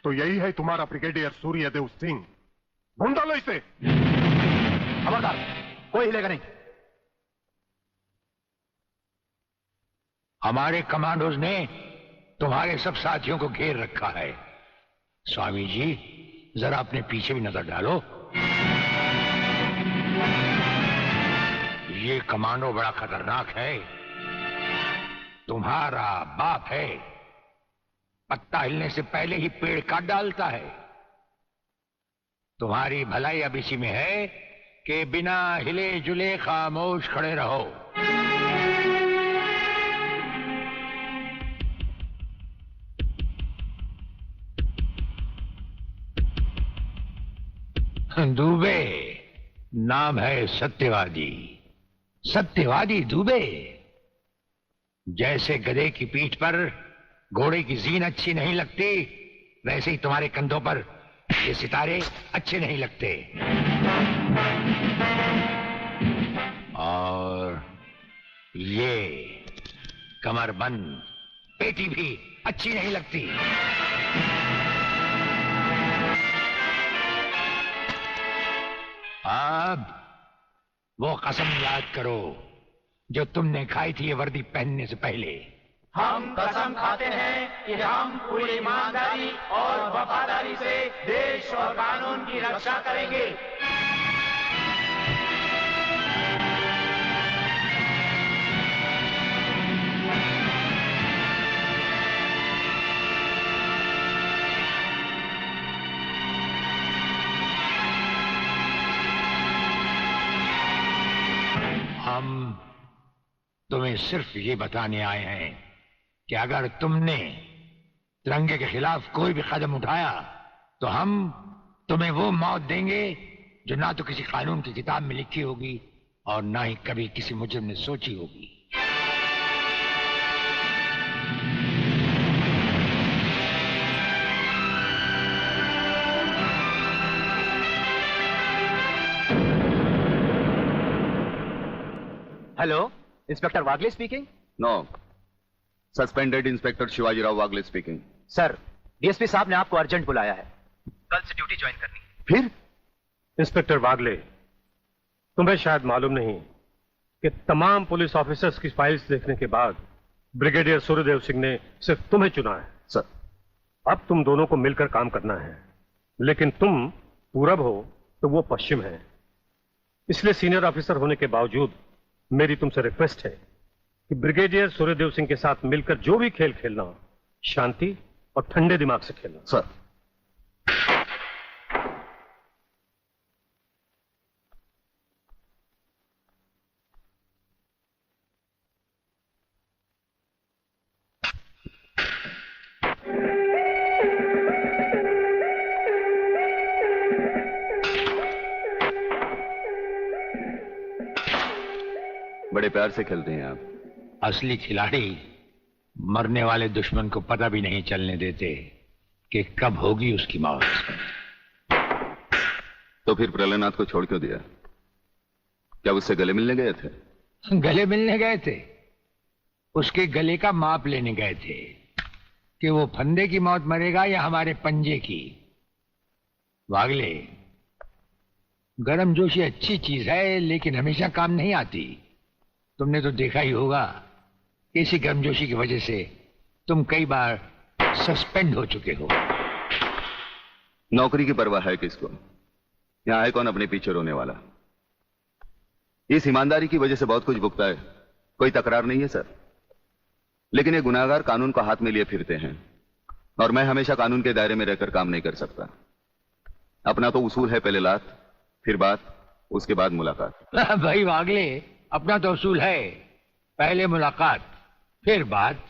तो यही है तुम्हारा ब्रिगेडियर सूर्यदेव सिंह। ढूंढ लो इसे। खबरदार, कोई हिलेगा नहीं। हमारे कमांडोज ने तुम्हारे सब साथियों को घेर रखा है। स्वामी जी, जरा अपने पीछे भी नजर डालो। ये कमांडो बड़ा खतरनाक है। तुम्हारा बाप है, पत्ता हिलने से पहले ही पेड़ काट डालता है। तुम्हारी भलाई अब इसी में है कि बिना हिले जुले खामोश खड़े रहो। दुबे नाम है सत्यवादी। सत्यवादी दुबे। जैसे गधे की पीठ पर घोड़े की जीन अच्छी नहीं लगती, वैसे ही तुम्हारे कंधों पर ये सितारे अच्छे नहीं लगते। और ये कमरबंद पेटी भी अच्छी नहीं लगती। अब वो कसम याद करो जो तुमने खाई थी ये वर्दी पहनने से पहले। हम कसम खाते हैं कि हम पूरी ईमानदारी और वफादारी से देश और कानून की रक्षा करेंगे। हम तुम्हें सिर्फ ये बताने आए हैं कि अगर तुमने तिरंगे के खिलाफ कोई भी कदम उठाया तो हम तुम्हें वो मौत देंगे जो ना तो किसी कानून की किताब में लिखी होगी और ना ही कभी किसी मुजरिम ने सोची होगी। Hello, inspector Wagle speaking. No, suspended inspector Shivajirao Wagle speaking. Sir, DSP साहब ने आपको अर्जेंट बुलाया है। कल से ड्यूटी ज्वाइन करनी है। फिर? इंस्पेक्टर वागले, तुम्हें शायद मालूम नहीं कि तमाम पुलिस ऑफिसर्स की फाइल्स देखने के बाद ब्रिगेडियर सूर्यदेव सिंह ने सिर्फ तुम्हें चुना है। सर, अब तुम दोनों को मिलकर काम करना है, लेकिन तुम पूरब हो तो वो पश्चिम है। इसलिए सीनियर ऑफिसर होने के बावजूद मेरी तुमसे रिक्वेस्ट है कि ब्रिगेडियर सूर्यदेव सिंह के साथ मिलकर जो भी खेल खेलना हो, शांति और ठंडे दिमाग से खेलना। सर। बड़े प्यार से खेलते हैं आप। असली खिलाड़ी मरने वाले दुश्मन को पता भी नहीं चलने देते कि कब होगी उसकी मौत। तो फिर प्रलयनाथ को छोड़ क्यों दिया? क्या उससे गले मिलने गए थे? गले मिलने गए थे? उसके गले का माप लेने गए थे कि वो फंदे की मौत मरेगा या हमारे पंजे की। वागले, गर्मजोशी अच्छी चीज है लेकिन हमेशा काम नहीं आती। तुमने तो देखा ही होगा कि इसी गर्मजोशी की वजह से तुम कई बार सस्पेंड हो चुके हो। नौकरी की परवाह है किसको? यहां है कौन अपने पीछे रोने वाला? इस ईमानदारी की वजह से बहुत कुछ भुगता है, कोई तकरार नहीं है सर। लेकिन ये गुनाहगार कानून को हाथ में लिए फिरते हैं और मैं हमेशा कानून के दायरे में रहकर काम नहीं कर सकता। अपना तो उसूल है, पहले लात फिर बात, उसके बाद मुलाकात। भाई वागले, अपना तो उसूल है, पहले मुलाकात फिर बात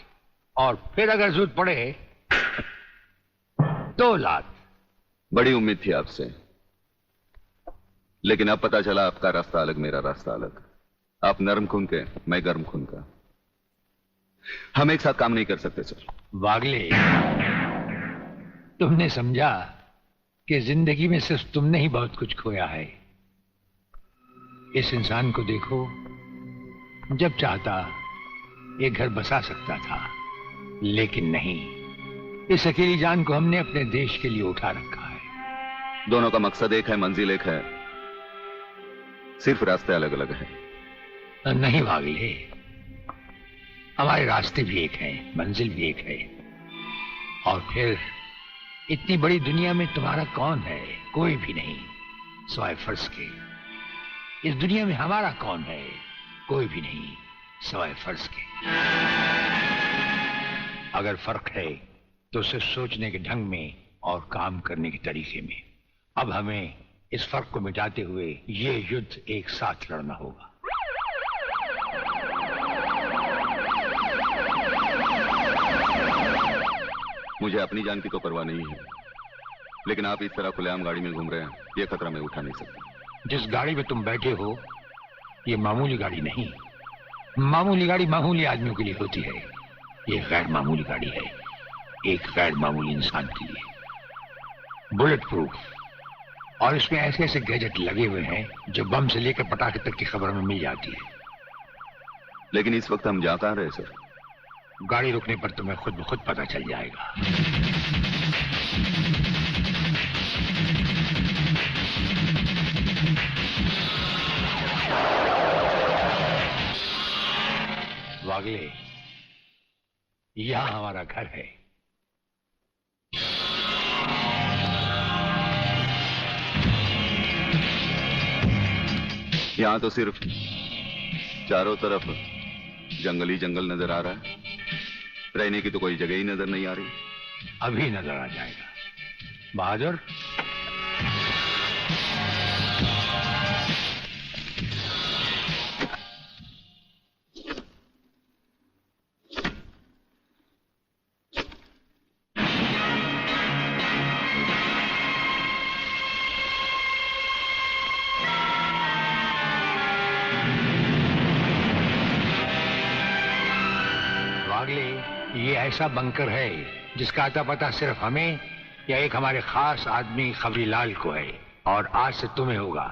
और फिर अगर जरूरत पड़े तो लात। बड़ी उम्मीद थी आपसे, लेकिन अब पता चला आपका रास्ता अलग, मेरा रास्ता अलग। आप नरम खून के, मैं गर्म खून का। हम एक साथ काम नहीं कर सकते सर। वागले, तुमने समझा कि जिंदगी में सिर्फ तुमने ही बहुत कुछ खोया है। इस इंसान को देखो, जब चाहता ये घर बसा सकता था, लेकिन नहीं, इस अकेली जान को हमने अपने देश के लिए उठा रखा है। दोनों का मकसद एक है, मंजिल एक है, सिर्फ रास्ते अलग अलग हैं। नहीं वागले, हमारे रास्ते भी एक हैं, मंजिल भी एक है। और फिर इतनी बड़ी दुनिया में तुम्हारा कौन है? कोई भी नहीं, सिवाय फर्ज के। इस दुनिया में हमारा कौन है? कोई भी नहीं, सिवाय फर्ज के। अगर फर्क है तो सिर्फ सोचने के ढंग में और काम करने के तरीके में। अब हमें इस फर्क को मिटाते हुए ये युद्ध एक साथ लड़ना होगा। मुझे अपनी जान की तो परवाह नहीं है, लेकिन आप इस तरह खुलेआम गाड़ी में घूम रहे हैं, ये खतरा मैं उठा नहीं सकता। जिस गाड़ी में तुम बैठे हो ये मामूली गाड़ी नहीं। मामूली गाड़ी मामूली आदमियों के लिए होती है, ये गैर मामूली गाड़ी है, एक गैर मामूली इंसान के लिए। बुलेट प्रूफ, और इसमें ऐसे ऐसे गैजेट लगे हुए हैं जो बम से लेकर पटाखे तक की खबर में मिल जाती है। लेकिन इस वक्त हम जा कहां रहे सर? गाड़ी रुकने पर तुम्हें खुद ब खुद पता चल जाएगा। वागले, यहां हमारा घर है। यहां तो सिर्फ चारों तरफ जंगल ही जंगल नजर आ रहा है, रहने की तो कोई जगह ही नजर नहीं आ रही। अभी नजर आ जाएगा बहादुर। ये ऐसा बंकर है जिसका अता पता सिर्फ हमें या एक हमारे खास आदमी खबरीलाल को है, और आज से तुम्हें होगा।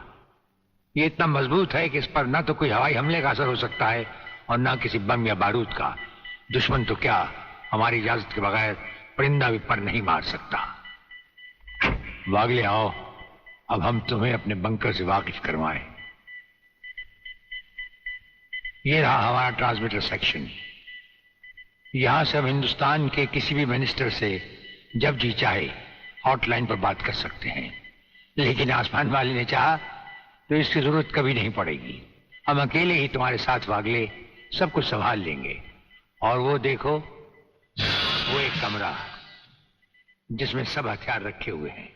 ये इतना मजबूत है कि इस पर ना तो कोई हवाई हमले का असर हो सकता है और ना किसी बम या बारूद का। दुश्मन तो क्या, हमारी इजाजत के बगैर परिंदा भी पर नहीं मार सकता। वागले आओ, अब हम तुम्हें अपने बंकर से वाकिफ करवाएं। ये रहा हमारा ट्रांसमीटर सेक्शन। यहां से हम हिंदुस्तान के किसी भी मिनिस्टर से जब जी चाहे हॉटलाइन पर बात कर सकते हैं, लेकिन आसमान वाले ने चाहा तो इसकी जरूरत कभी नहीं पड़ेगी। हम अकेले ही तुम्हारे साथ वागले सब कुछ संभाल लेंगे। और वो देखो, वो एक कमरा जिसमें सब हथियार रखे हुए हैं,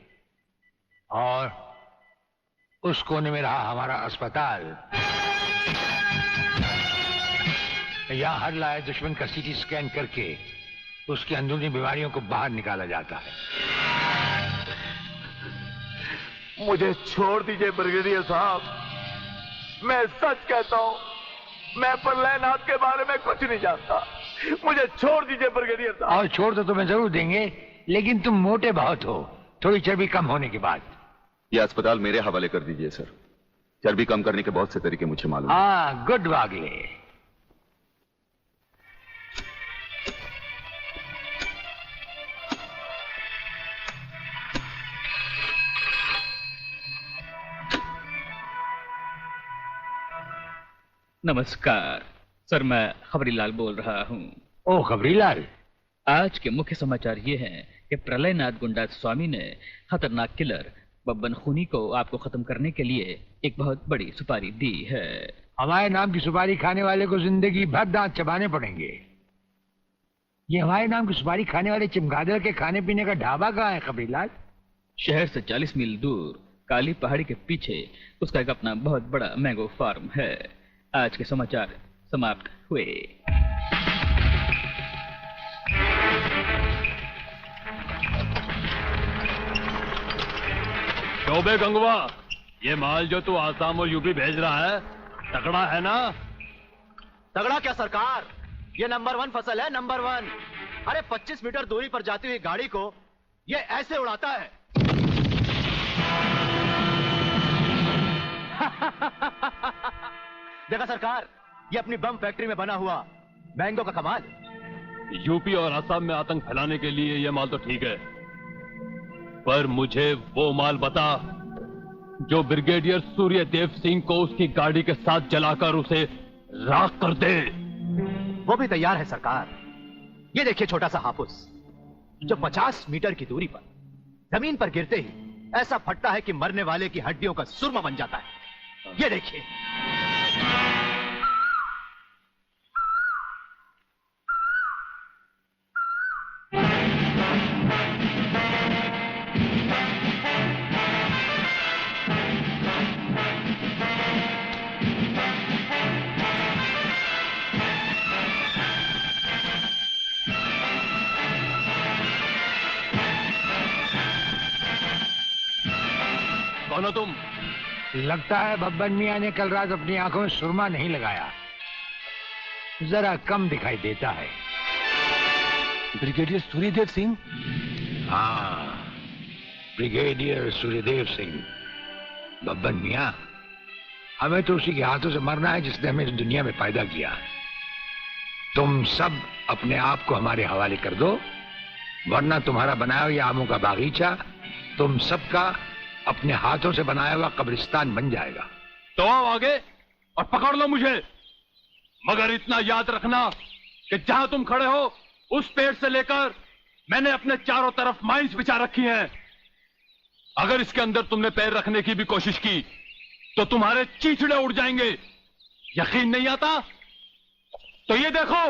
और उस कोने में रहा हमारा अस्पताल। यहां हर लाए दुश्मन का सीटी स्कैन करके उसकी अंदरूनी बीमारियों को बाहर निकाला जाता है। मुझे छोड़ दीजिए ब्रिगेडियर साहब, मैं सच कहता हूं, मैं प्रलयनाथ के बारे में कुछ नहीं जानता। मुझे छोड़ दीजिए ब्रिगेडियर साहब। और छोड़ तो तुम्हें जरूर देंगे, लेकिन तुम मोटे बहुत हो, थोड़ी चर्बी कम होने के बाद। यह अस्पताल मेरे हवाले कर दीजिए सर, चर्बी कम करने के बहुत से तरीके मुझे मालूम है। हाँ, गुड वागले। नमस्कार सर, मैं खबरीलाल बोल रहा हूँ। ओ खबरीलाल, आज के मुख्य समाचार ये हैं कि प्रलयनाथ गुंडा स्वामी ने खतरनाक किलर बब्बन खूनी को आपको खत्म करने के लिए एक बहुत बड़ी सुपारी दी है। हमारे नाम की सुपारी खाने वाले को जिंदगी भर दांत चबाने पड़ेंगे। ये हमारे नाम की सुपारी खाने वाले चमगादड़ के खाने पीने का ढाबा कहाँ है खबरीलाल? शहर से 40 मील दूर काली पहाड़ी के पीछे उसका एक अपना बहुत बड़ा मैंगो फार्म है। आज के समाचार समाप्त हुए। चौबे गंगवा, ये माल जो तू आसाम और यूपी भेज रहा है तगड़ा है ना? तगड़ा क्या सरकार, ये नंबर 1 फसल है, नंबर 1। अरे 25 मीटर दूरी पर जाती हुई गाड़ी को ये ऐसे उड़ाता है। देखा सरकार, ये अपनी बम फैक्ट्री में बना हुआ मैंगो का कमाल। यूपी और असम में आतंक फैलाने के लिए यह माल तो ठीक है, पर मुझे वो माल बता जो ब्रिगेडियर सूर्यदेव सिंह को उसकी गाड़ी के साथ जलाकर उसे राख कर दे। वो भी तैयार है सरकार। ये देखिए छोटा सा हापुस जो 50 मीटर की दूरी पर जमीन पर गिरते ही ऐसा फटता है कि मरने वाले की हड्डियों का सुरमा बन जाता है। ये देखिए। कौन हो तुम? लगता है बब्बन मियां ने कल रात अपनी आंखों में सुरमा नहीं लगाया, जरा कम दिखाई देता है। ब्रिगेडियर सूर्यदेव सिंह? हाँ, ब्रिगेडियर सूर्यदेव सिंह। बब्बन मियां, हमें तो उसी के हाथों से मरना है जिसने हमें इस दुनिया में पैदा किया। तुम सब अपने आप को हमारे हवाले कर दो, वरना तुम्हारा बनाया हुआ आमों का बागीचा तुम सबका अपने हाथों से बनाया हुआ कब्रिस्तान बन जाएगा। तो आओ आगे और पकड़ लो मुझे, मगर इतना याद रखना कि जहां तुम खड़े हो उस पेड़ से लेकर मैंने अपने चारों तरफ माइंस बिछा रखी हैं। अगर इसके अंदर तुमने पैर रखने की भी कोशिश की तो तुम्हारे चीथड़े उड़ जाएंगे। यकीन नहीं आता तो ये देखो।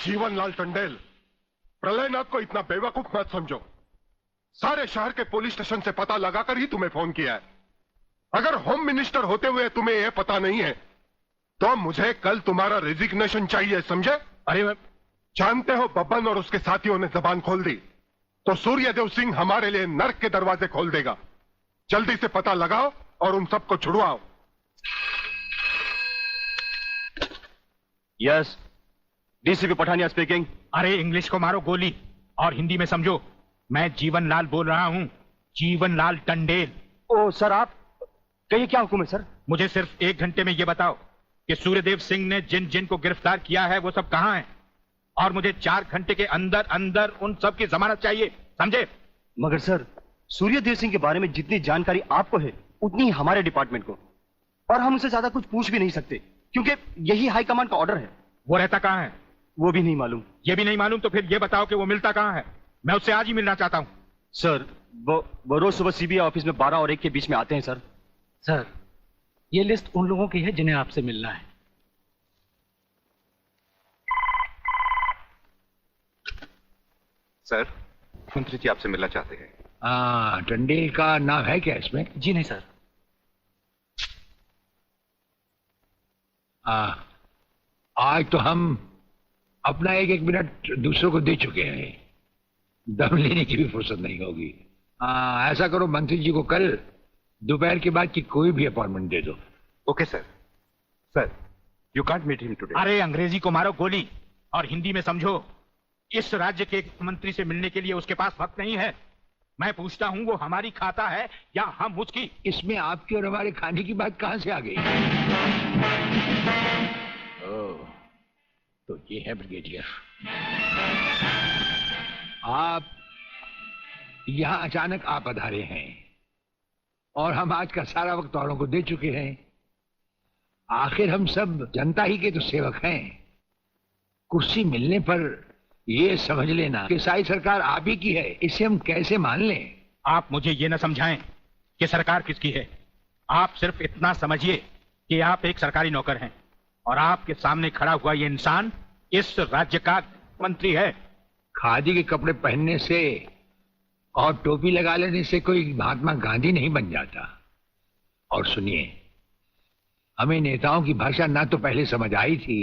जीवनलाल टंडेल, प्रलयनाथ को इतना बेवकूफ मत समझो। सारे शहर के पुलिस स्टेशन से पता लगाकर ही तुम्हें फोन किया है। अगर होम मिनिस्टर होते हुए तुम्हें यह पता नहीं है तो मुझे कल तुम्हारा रेजिग्नेशन चाहिए, समझे? अरे जानते हो बब्बन और उसके साथियों ने जबान खोल दी तो सूर्यदेव सिंह हमारे लिए नर्क के दरवाजे खोल देगा। जल्दी से पता लगाओ और उन सबको छुड़वाओ। Yes, DCP Pathania speaking. अरे इंग्लिश को मारो गोली और हिंदी में समझो। मैं जीवनलाल बोल रहा हूँ, जीवनलाल टंडेल। ओ सर, आप कहिए, क्या हुक्म है सर? मुझे सिर्फ 1 घंटे में ये बताओ कि सूर्यदेव सिंह ने जिन जिन को गिरफ्तार किया है वो सब कहाँ हैं, और मुझे 4 घंटे के अंदर अंदर उन सब की जमानत चाहिए, समझे? मगर सर, सूर्यदेव सिंह के बारे में जितनी जानकारी आपको है उतनी ही हमारे डिपार्टमेंट को, और हम उसे ज्यादा कुछ पूछ भी नहीं सकते क्योंकि यही हाई कमांड का ऑर्डर है। वो रहता कहाँ है? वो भी नहीं मालूम। ये भी नहीं मालूम तो फिर ये बताओ कि वो मिलता कहाँ है? मैं उससे आज ही मिलना चाहता हूँ। सर, वो रोज सुबह सीबीआई ऑफिस में 12 और 1 के बीच में आते हैं सर। सर, ये लिस्ट उन लोगों की है जिन्हें आपसे मिलना है। सर, मंत्री जी आपसे मिलना चाहते हैं। हाँ, टंडेल का नाम है क्या इसमें? जी नहीं सर। आज तो हम अपना 1-1 मिनट दूसरों को दे चुके हैं, दम लेने की भी फुर्सत नहीं होगी। ऐसा करो, मंत्री जी को कल दोपहर के बाद की कोई भी अपॉइंटमेंट दे दो। Okay sir. Sir, you can't meet him today. अरे अंग्रेजी को मारो गोली और हिंदी में समझो। इस राज्य के मंत्री से मिलने के लिए उसके पास वक्त नहीं है। मैं पूछता हूँ, वो हमारी खाता है या हम उसकी? इसमें आपकी और हमारे खाने की बात कहां से आ गई? ओह, तो ये है ब्रिगेडियर। आप यहां अचानक आप पधारे हैं, और हम आज का सारा वक्त औरों को दे चुके हैं। आखिर हम सब जनता ही के तो सेवक हैं। कुर्सी मिलने पर ये समझ लेना कि सारी सरकार आप ही की है, इसे हम कैसे मान लें? आप मुझे ये न समझाएं कि सरकार किसकी है। आप सिर्फ इतना समझिए कि आप एक सरकारी नौकर हैं और आपके सामने खड़ा हुआ ये इंसान इस राज्य का मंत्री है। खादी के कपड़े पहनने से और टोपी लगा लेने से कोई महात्मा गांधी नहीं बन जाता। और सुनिए, हमें नेताओं की भाषा ना तो पहले समझ आई थी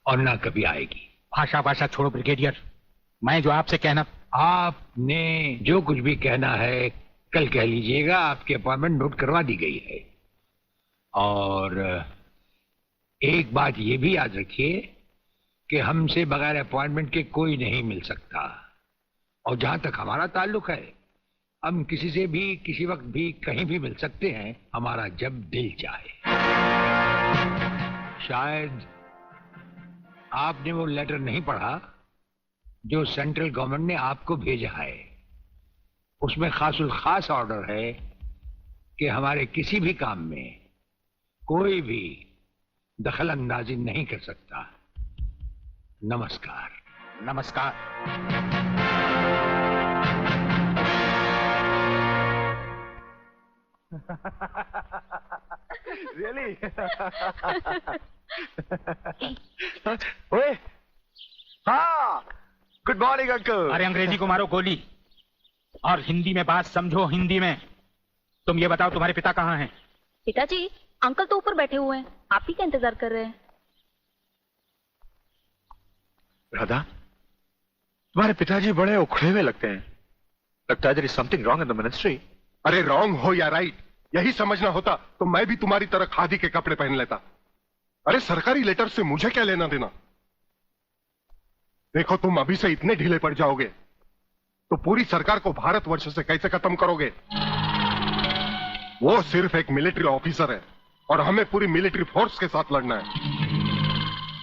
और ना कभी आएगी। भाषा छोड़ो ब्रिगेडियर, मैं जो आपसे कहना। आपने जो कुछ भी कहना है कल कह लीजिएगा, आपकी अपॉइंटमेंट नोट करवा दी गई है। और एक बात ये भी याद रखिए कि हमसे बगैर अपॉइंटमेंट के कोई नहीं मिल सकता। और जहां तक हमारा ताल्लुक है, हम किसी से भी किसी वक्त भी कहीं भी मिल सकते हैं, हमारा जब दिल चाहे। शायद आपने वो लेटर नहीं पढ़ा जो सेंट्रल गवर्नमेंट ने आपको भेजा है। उसमें खासुल खास ऑर्डर है कि हमारे किसी भी काम में कोई भी दखल अंदाजी नहीं कर सकता। नमस्कार। नमस्कार। रियली? ओए, हाँ, गुड मॉर्निंग अंकल। अरे अंग्रेजी को मारो गोली और हिंदी में बात समझो। हिंदी में तुम ये बताओ तुम्हारे पिता कहाँ हैं? पिताजी, अंकल तो ऊपर बैठे हुए हैं, आप ही का इंतजार कर रहे हैं। राधा, तुम्हारे पिताजी बड़े उखड़े हुए लगते हैं। लगता है there is something wrong in the ministry। अरे रॉन्ग हो या राइट, यही समझना होता तो मैं भी तुम्हारी तरह खादी के कपड़े पहन लेता। अरे सरकारी लेटर से मुझे क्या लेना देना? देखो, तुम अभी से इतने ढीले पड़ जाओगे तो पूरी सरकार को भारतवर्ष से कैसे खत्म करोगे? वो सिर्फ एक मिलिट्री ऑफिसर है और हमें पूरी मिलिट्री फोर्स के साथ लड़ना है।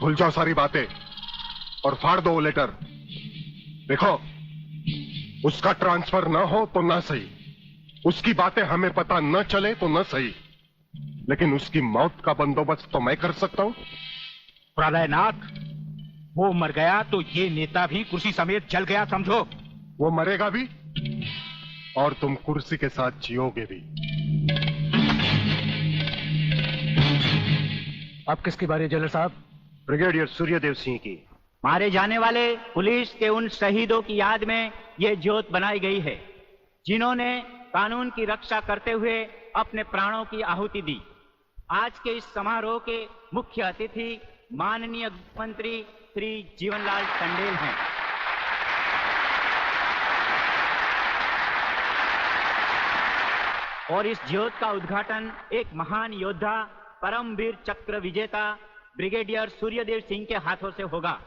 भूल जाओ सारी बातें और फाड़ दो वो लेटर। देखो, उसका ट्रांसफर ना हो तो ना सही, उसकी बातें हमें पता न चले तो न सही, लेकिन उसकी मौत का बंदोबस्त तो मैं कर सकता हूं। प्रलयनाथ, वो मर गया तो ये नेता भी कुर्सी समेत जल गया, समझो। वो मरेगा भी और तुम कुर्सी के साथ जियोगे भी। अब किसकी बारी है जनरल साहब? ब्रिगेडियर सूर्यदेव सिंह की। मारे जाने वाले पुलिस के उन शहीदों की याद में ये ज्योत बनाई गई है जिन्होंने कानून की रक्षा करते हुए अपने प्राणों की आहुति दी। आज के इस समारोह के मुख्य अतिथि माननीय मंत्री श्री जीवनलाल टंडेल हैं। और इस ज्योत का उद्घाटन एक महान योद्धा, परमवीर चक्र विजेता ब्रिगेडियर सूर्यदेव सिंह के हाथों से होगा।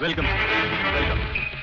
Welcome, welcome.